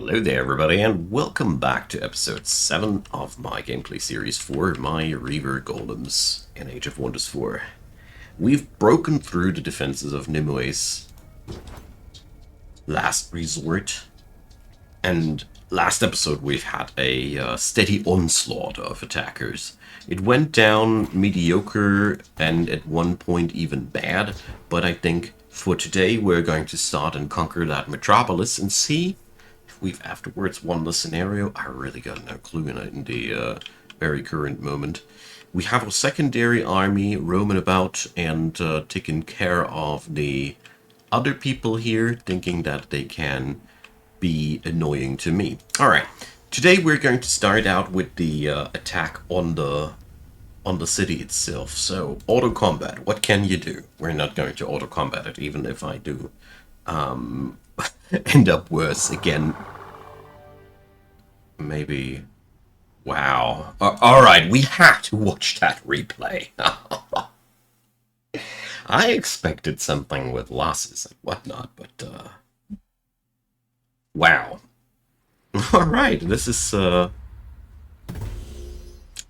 Hello there everybody and welcome back to episode 7 of my gameplay series for my Reaver Golems in Age of Wonders 4. We've broken through the defenses of Nimue's last resort, and last episode we've had a steady onslaught of attackers. It went down mediocre and at one point even bad, but I think for today we're going to start and conquer that metropolis and see we've afterwards won the scenario. I really got no clue in the very current moment. We have a secondary army roaming about and taking care of the other people here, thinking that they can be annoying to me. Alright, today we're going to start out with the attack on the city itself. So, auto combat, what can you do? We're not going to auto combat it, even if I do end up worse again. Maybe. Wow. Alright, we have to watch that replay. I expected something with losses and whatnot, but wow. Alright, this is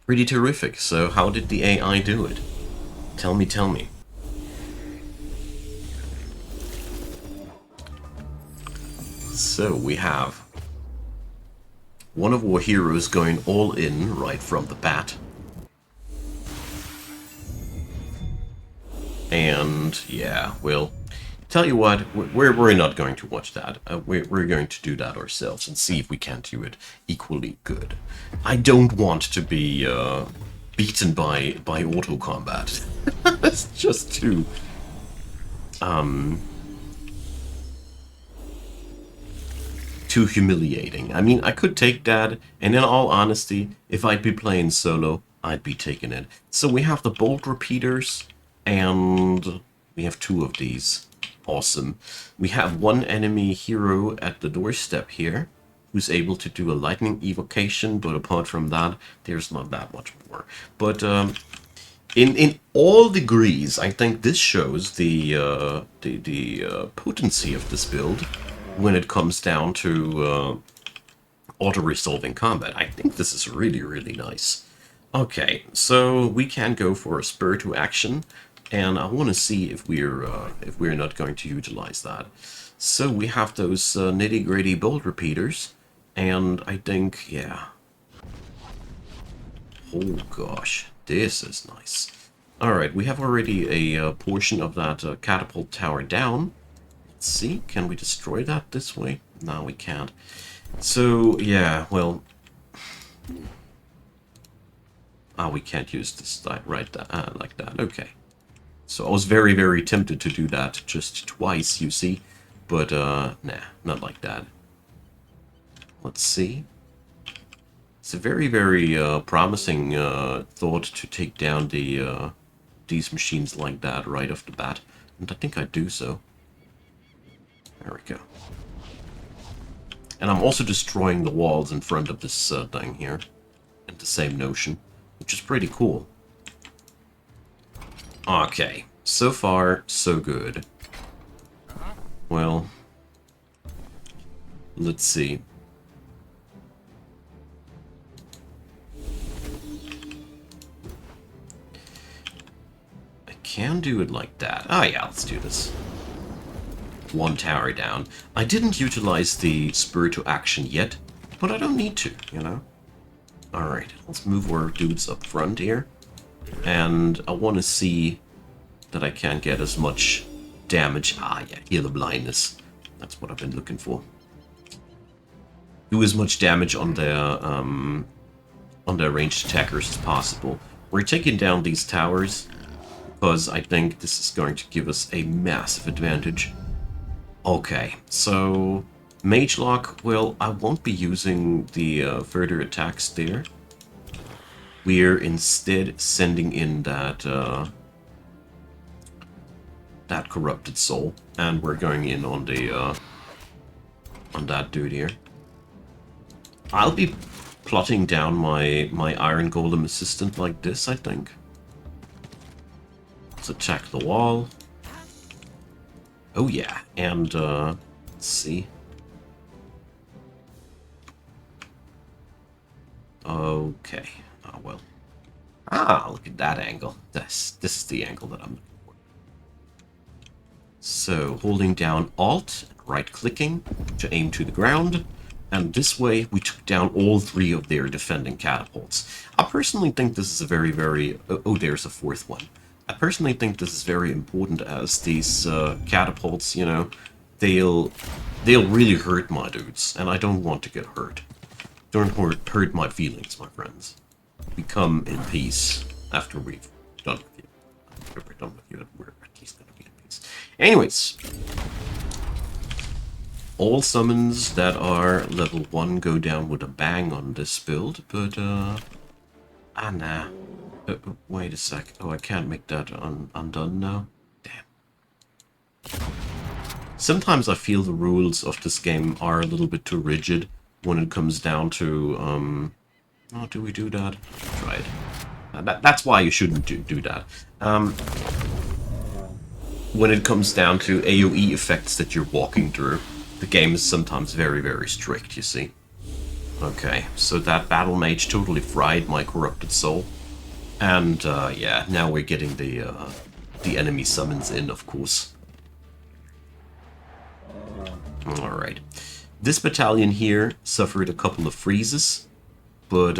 pretty terrific. So how did the AI do it? Tell me. So we have one of our heroes going all in right from the bat. And yeah, well, tell you what, we're not going to watch that. We're going to do that ourselves and see if we can't do it equally good. I don't want to be beaten by auto combat. It's just too humiliating. I mean, I could take that, and in all honesty, if I'd be playing solo, I'd be taking it. So we have the bolt repeaters, and we have 2 of these. Awesome. We have one enemy hero at the doorstep here, who's able to do a lightning evocation, but apart from that, there's not that much more. But in all degrees, I think this shows the potency of this build when it comes down to auto-resolving combat. I think this is really, really nice. Okay, so we can go for a spur to action, and I want to see if we're not going to utilize that. So we have those nitty-gritty bolt repeaters, and I think, yeah. Oh gosh, this is nice. Alright, we have already a portion of that catapult tower down. Let's see, can we destroy that this way? No, we can't. So, yeah, well... we can't use this like that. Okay. So I was very, very tempted to do that just twice, you see. But, nah, not like that. Let's see. It's a very, very promising thought to take down these machines like that right off the bat. And I think I do so. There we go. And I'm also destroying the walls in front of this thing here. In the same notion. Which is pretty cool. Okay. So far, so good. Well. Let's see. I can do it like that. Oh yeah, let's do this. 1 tower down. I didn't utilize the spur to action yet, but I don't need to, you know? Alright, let's move our dudes up front here. And I want to see that I can't get as much damage. Ah, yeah, heal the blindness. That's what I've been looking for. Do as much damage on their ranged attackers as possible. We're taking down these towers because I think this is going to give us a massive advantage. Okay, so Mage Lock, well, I won't be using the further attacks there. We're instead sending in that that corrupted soul, and we're going in on the on that dude here. I'll be plotting down my Iron Golem assistant like this, I think. Let's attack the wall. Oh yeah, and let's see. Okay. Ah, well. Ah, look at that angle. This is the angle that I'm looking for. So, holding down Alt, right-clicking to aim to the ground, and this way we took down all 3 of their defending catapults. I personally think this is a very, very... Oh, there's a 4th one. I personally think this is very important, as these catapults, you know, they'll really hurt my dudes, and I don't want to get hurt. Don't hurt my feelings, my friends. We come in peace after we've done with you. After we're done with you, we're at least going to be in peace. Anyways, all summons that are level 1 go down with a bang on this build, but nah. Wait a sec. Oh, I can't make that undone now? Damn. Sometimes I feel the rules of this game are a little bit too rigid when it comes down to, oh, do we do that? Try it. That's why you shouldn't do that. When it comes down to AoE effects that you're walking through, the game is sometimes very, very strict, you see. Okay, so that battle mage totally fried my corrupted soul. And, yeah, now we're getting the enemy summons in, of course. Alright. This battalion here suffered a couple of freezes, but,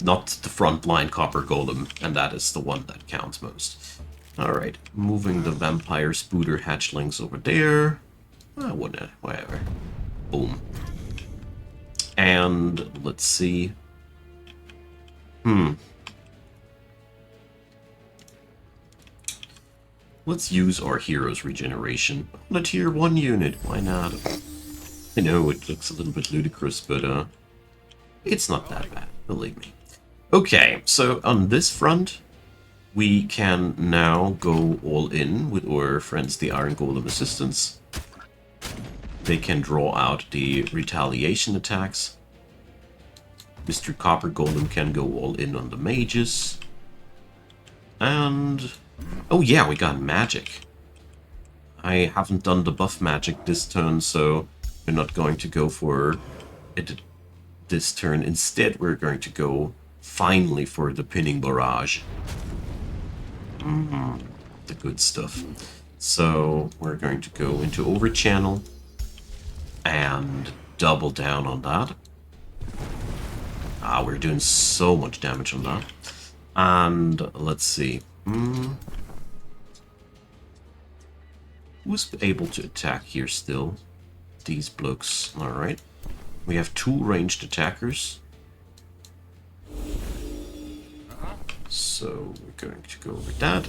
not the frontline Copper Golem, and that is the one that counts most. Alright, moving the Vampire Spooter hatchlings over there. Whatever. Boom. And, let's see. Let's use our hero's regeneration on a tier 1 unit. Why not? I know it looks a little bit ludicrous, but it's not that bad, believe me. Okay, so on this front, we can now go all in with our friends, the Iron Golem Assistants. They can draw out the retaliation attacks. Mr. Copper Golem can go all in on the mages. And... oh yeah, we got magic. I haven't done the buff magic this turn, so we're not going to go for it this turn. Instead, we're going to go finally for the pinning barrage. The good stuff. So we're going to go into overchannel and double down on that. Ah, we're doing so much damage on that. And let's see. Who's able to attack here still? These blokes. Alright. We have 2 ranged attackers. So we're going to go over that.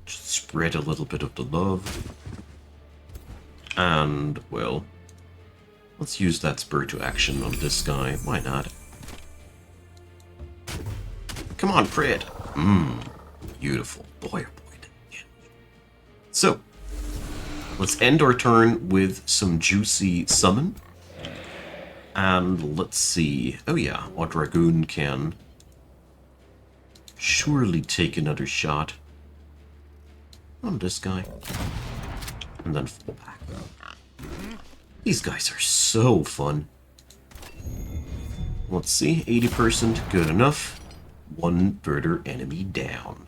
Just spread a little bit of the love. And, well, let's use that spur to action on this guy. Why not? Come on, crit! Beautiful. Boy, oh boy. Yeah. So, let's end our turn with some juicy summon. And let's see. Oh yeah, our Dragoon can surely take another shot on this guy. And then fall back. These guys are so fun. Let's see, 80%, good enough. 1 further enemy down.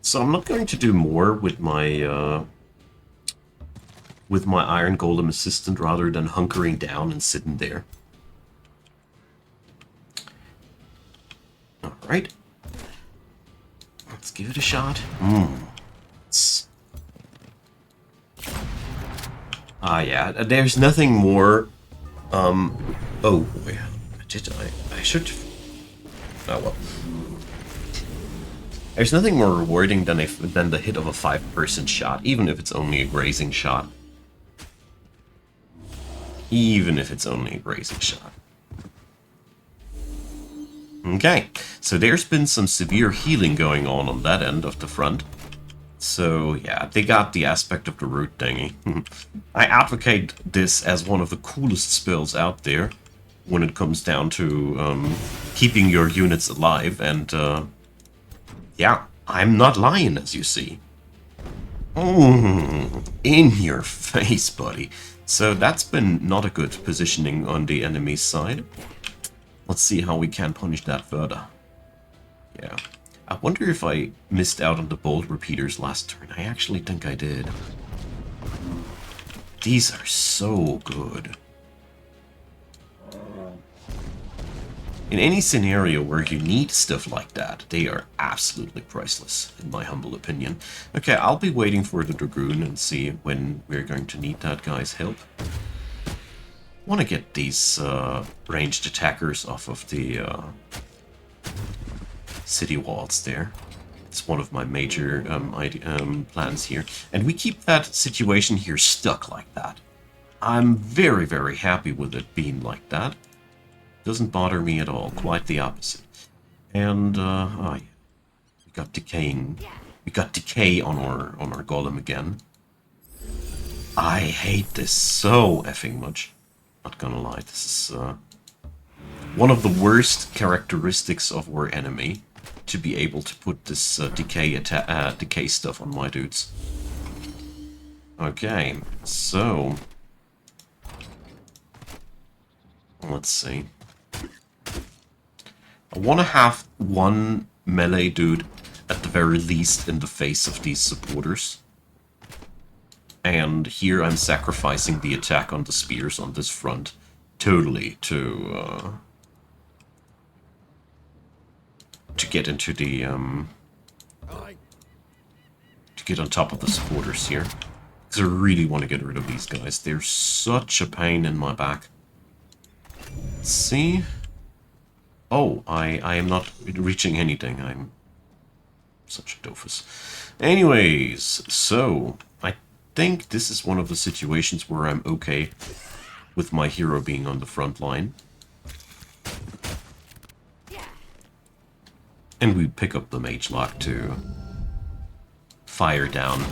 So I'm not going to do more with my Iron Golem Assistant rather than hunkering down and sitting there. Alright. Let's give it a shot. Yeah, there's nothing more... oh boy. I should... oh well. There's nothing more rewarding than the hit of a 5-person shot, even if it's only a grazing shot. Even if it's only a grazing shot. Okay, so there's been some severe healing going on that end of the front. So yeah, they got the aspect of the root thingy. I advocate this as one of the coolest spells out there when it comes down to keeping your units alive, and yeah, I'm not lying, as you see. In your face, buddy. So that's been not a good positioning on the enemy's side. Let's see how we can punish that further. Yeah. I wonder if I missed out on the bolt repeaters last turn. I actually think I did. These are so good. In any scenario where you need stuff like that, they are absolutely priceless, in my humble opinion. Okay, I'll be waiting for the Dragoon and see when we're going to need that guy's help. I want to get these ranged attackers off of the city walls there. It's one of my major plans here. And we keep that situation here stuck like that. I'm very, very happy with it being like that. Doesn't bother me at all, quite the opposite. And, oh yeah, we got decaying. We got decay on our golem again. I hate this so effing much. Not gonna lie, this is one of the worst characteristics of our enemy, to be able to put this decay stuff on my dudes. Okay, so let's see. I want to have one melee dude, at the very least, in the face of these supporters. And here I'm sacrificing the attack on the spears on this front, totally to get into the, to get on top of the supporters here. Because I really want to get rid of these guys. They're such a pain in my back. Let's see. Oh, I am not reaching anything. I'm such a doofus. Anyways, so I think this is one of the situations where I'm okay with my hero being on the front line. And we pick up the mage lock to fire down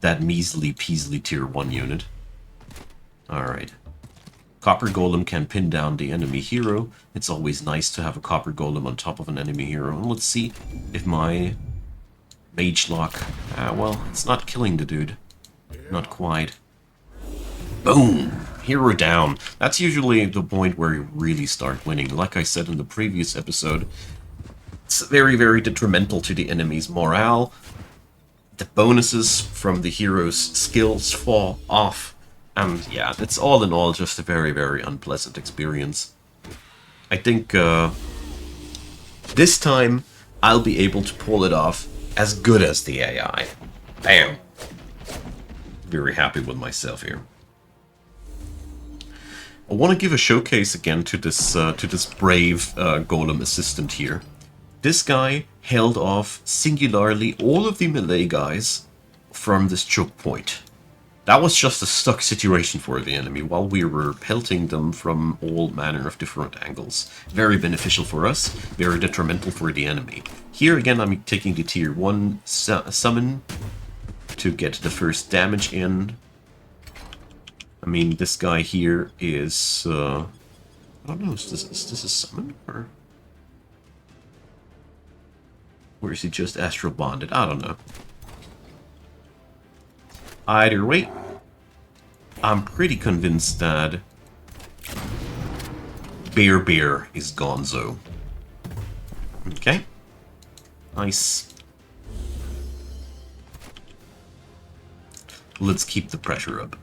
that measly peasly tier 1 unit. Alright. Copper Golem can pin down the enemy hero. It's always nice to have a Copper Golem on top of an enemy hero. And let's see if my Mage Lock... well, it's not killing the dude. Not quite. Boom! Hero down. That's usually the point where you really start winning. Like I said in the previous episode, it's very, very detrimental to the enemy's morale. The bonuses from the hero's skills fall off. And yeah, it's all in all just a very, very unpleasant experience. I think this time I'll be able to pull it off as good as the AI. Bam! Very happy with myself here. I want to give a showcase again to this brave Golem assistant here. This guy held off singularly all of the melee guys from this choke point. That was just a stuck situation for the enemy while we were pelting them from all manner of different angles. Very beneficial for us, very detrimental for the enemy. Here again I'm taking the tier 1 summon to get the first damage in. I mean, this guy here is... I don't know, is this a summon? Or is he just astral bonded? I don't know. Either way, I'm pretty convinced that Bear is gonzo. Okay. Nice. Let's keep the pressure up.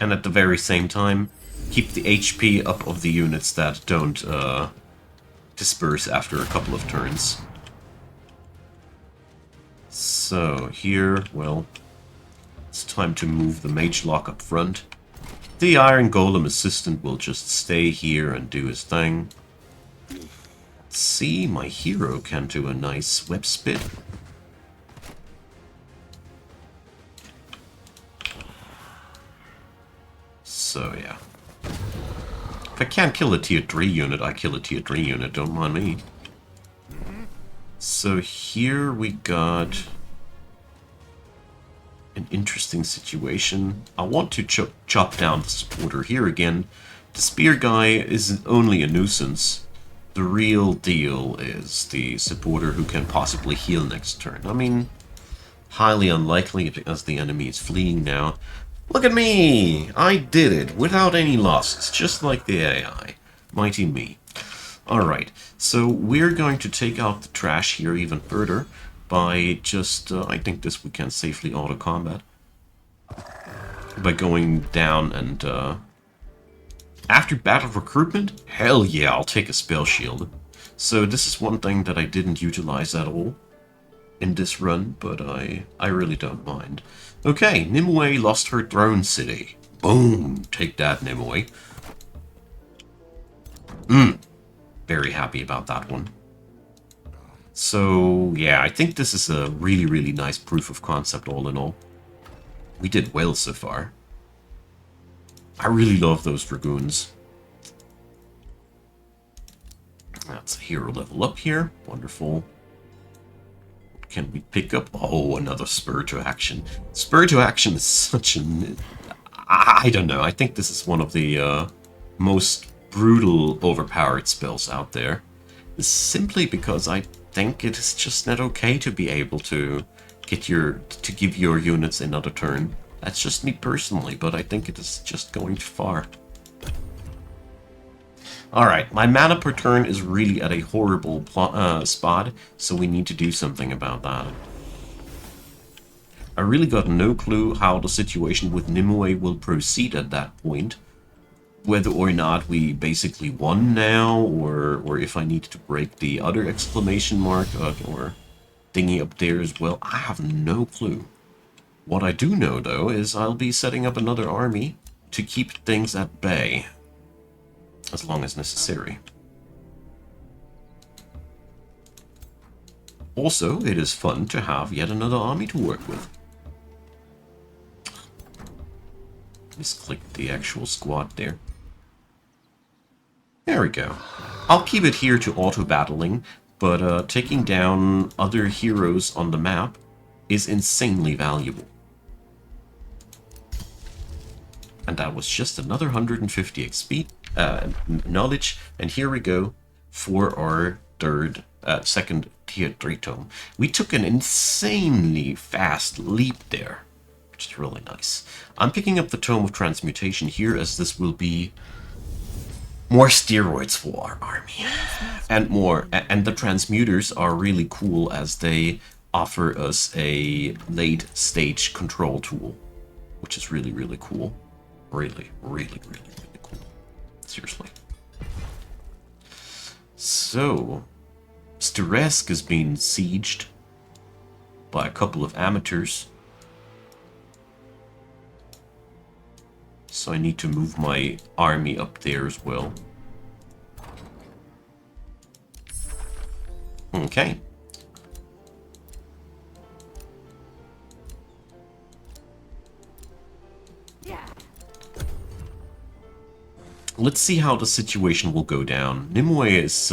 And at the very same time, keep the HP up of the units that don't disperse after a couple of turns. So here, well... it's time to move the Mage Lock up front. The Iron Golem assistant will just stay here and do his thing. Let's see, my hero can do a nice web spit. So yeah. If I can't kill a tier 3 unit, I kill a tier 3 unit, don't mind me. So here we got... an interesting situation. I want to chop down the supporter here again. The spear guy isn't only a nuisance. The real deal is the supporter who can possibly heal next turn. I mean, highly unlikely because the enemy is fleeing now. Look at me! I did it without any losses, just like the AI. Mighty me. Alright, so we're going to take out the trash here even further by just, I think this we can safely auto-combat. By going down and, after battle recruitment? Hell yeah, I'll take a spell shield. So this is one thing that I didn't utilize at all in this run, but I really don't mind. Okay, Nimue lost her throne city. Boom! Take that, Nimue. Very happy about that one. So, yeah, I think this is a really, really nice proof of concept all in all. We did well so far. I really love those Dragoons. That's a hero level up here. Wonderful. What can we pick up? Oh, another Spur to Action. Spur to Action is such an... I don't know. I think this is one of the most brutal, overpowered spells out there. Simply because I think it is just not okay to be able to give your units another turn. That's just me personally, but I think it is just going too far. Alright, my mana per turn is really at a horrible spot, so we need to do something about that. I really got no clue how the situation with Nimue will proceed at that point. Whether or not we basically won now, or if I need to break the other exclamation mark or thingy up there as well, I have no clue. What I do know, though, is I'll be setting up another army to keep things at bay, as long as necessary. Also, it is fun to have yet another army to work with. Misclick the actual squad there. There we go. I'll keep it here to auto-battling, but taking down other heroes on the map is insanely valuable. And that was just another 150 XP, knowledge, and here we go for our second tier 3 tome. We took an insanely fast leap there, which is really nice. I'm picking up the Tome of Transmutation here, as this will be more steroids for our army. And the transmuters are really cool, as they offer us a late stage control tool, which is really, really cool. Really, really, really, really cool. Seriously. So, Steresk is being sieged by a couple of amateurs. So I need to move my army up there as well. Okay. Let's see how the situation will go down. Nimue is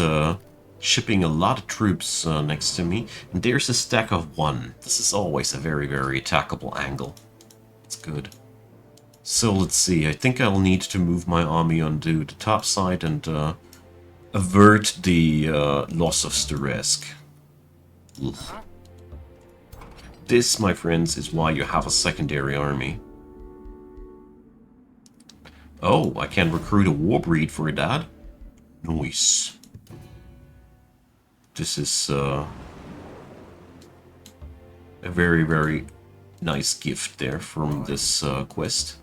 shipping a lot of troops next to me, and there's a stack of 1. This is always a very, very attackable angle. It's good. So let's see, I think I'll need to move my army onto the top side and avert the loss of Steresk. Ugh. This, my friends, is why you have a secondary army. Oh, I can recruit a Warbreed for that. Nice. This is a very, very nice gift there from this quest.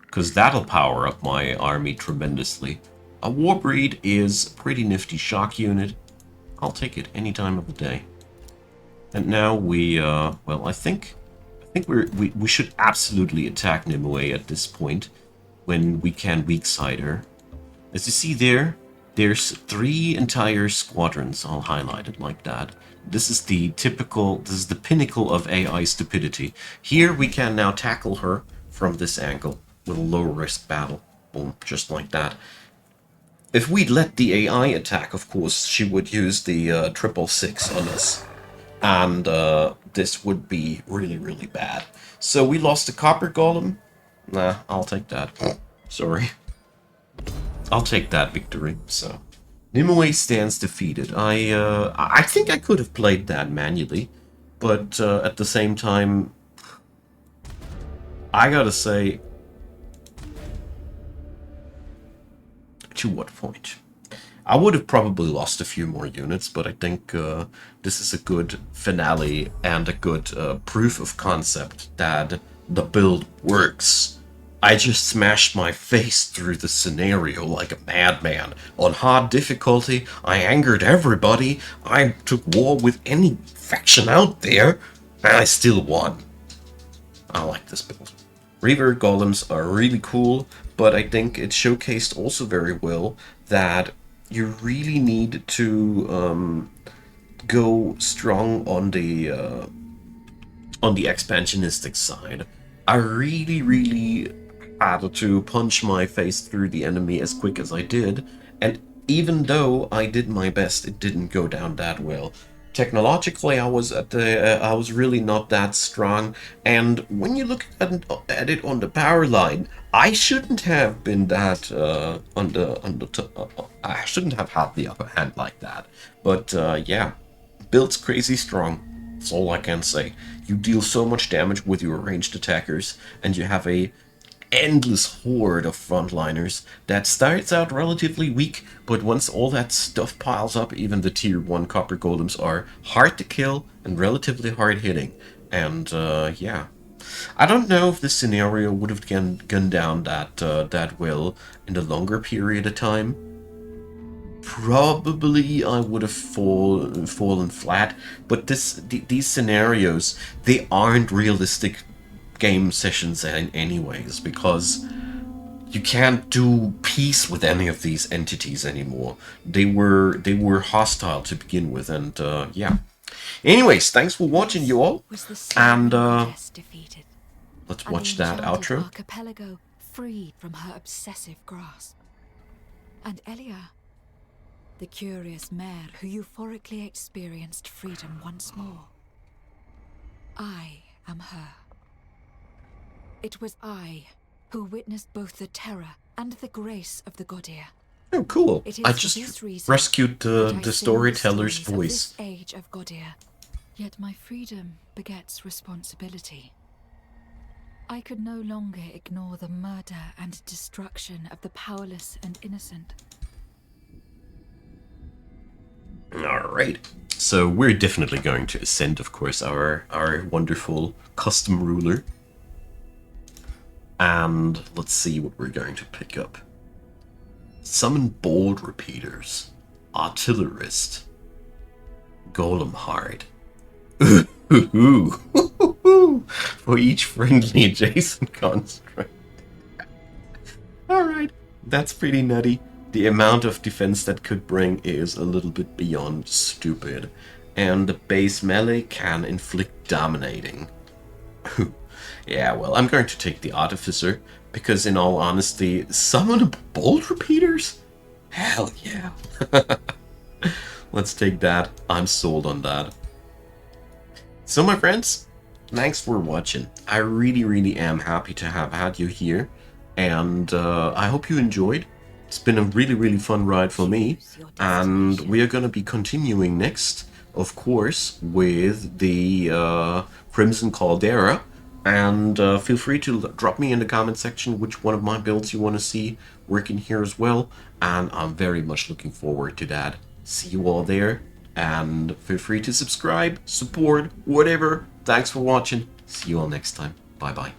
Because that'll power up my army tremendously. A Warbreed is a pretty nifty shock unit. I'll take it any time of the day. And now we, well, I think we should absolutely attack Nimue at this point, when we can weak-side her. As you see there, there's 3 entire squadrons all highlighted like that. This is the pinnacle of AI stupidity. Here we can now tackle her from this angle with a low-risk battle. Boom, just like that. If we'd let the AI attack, of course, she would use the 666 on us. And this would be really, really bad. So we lost the Copper Golem. Nah, I'll take that. Sorry. I'll take that victory. So Nimue stands defeated. I think I could have played that manually, but at the same time, I gotta say, to what point? I would have probably lost a few more units, but I think this is a good finale and a good proof of concept that the build works. I just smashed my face through the scenario like a madman. On hard difficulty, I angered everybody, I took war with any faction out there, and I still won. I like this build. Reaver Golems are really cool, but I think it showcased also very well that you really need to go strong on the expansionistic side. I really had to punch my face through the enemy as quick as I did, and even though I did my best, it didn't go down that well. Technologically, I was really not that strong, and when you look at it on the power line, I shouldn't have been that I shouldn't have had the upper hand like that. But yeah, build's crazy strong. That's all I can say. You deal so much damage with your ranged attackers, and you have a endless horde of frontliners that starts out relatively weak, but once all that stuff piles up, even the tier 1 copper golems are hard to kill and relatively hard hitting. And yeah, I don't know if this scenario would have gone down that well in a longer period of time. Probably I would have fallen flat, but these scenarios, they aren't realistic game sessions anyways, because you can't do peace with any of these entities anymore. They were hostile to begin with, and yeah. Anyways, thanks for watching, you all, and let's watch that outro. Archipelago freed from her obsessive grasp, and Elia, the curious mare who euphorically experienced freedom once more. I am her. It was I who witnessed both the terror and the grace of the Godia. Oh, cool. I just rescued the storyteller's voice. This age of Godia. Yet my freedom begets responsibility. I could no longer ignore the murder and destruction of the powerless and innocent. Alright, so we're definitely going to ascend, of course, our wonderful custom ruler. And let's see what we're going to pick up. Summon bolt repeaters, artillerist, golem hard. For each friendly adjacent construct. Alright, that's pretty nutty. The amount of defense that could bring is a little bit beyond stupid. And the base melee can inflict dominating. Yeah, well, I'm going to take the Artificer, because in all honesty, summon bolt repeaters? Hell yeah. Let's take that. I'm sold on that. So my friends, thanks for watching. I really am happy to have had you here, and I hope you enjoyed. It's been a really fun ride for me, and we are going to be continuing next, of course, with the Crimson Caldera. And feel free to drop me in the comment section which one of my builds you want to see working here as well. And I'm very much looking forward to that. See you all there. And feel free to subscribe, support, whatever. Thanks for watching. See you all next time. Bye bye.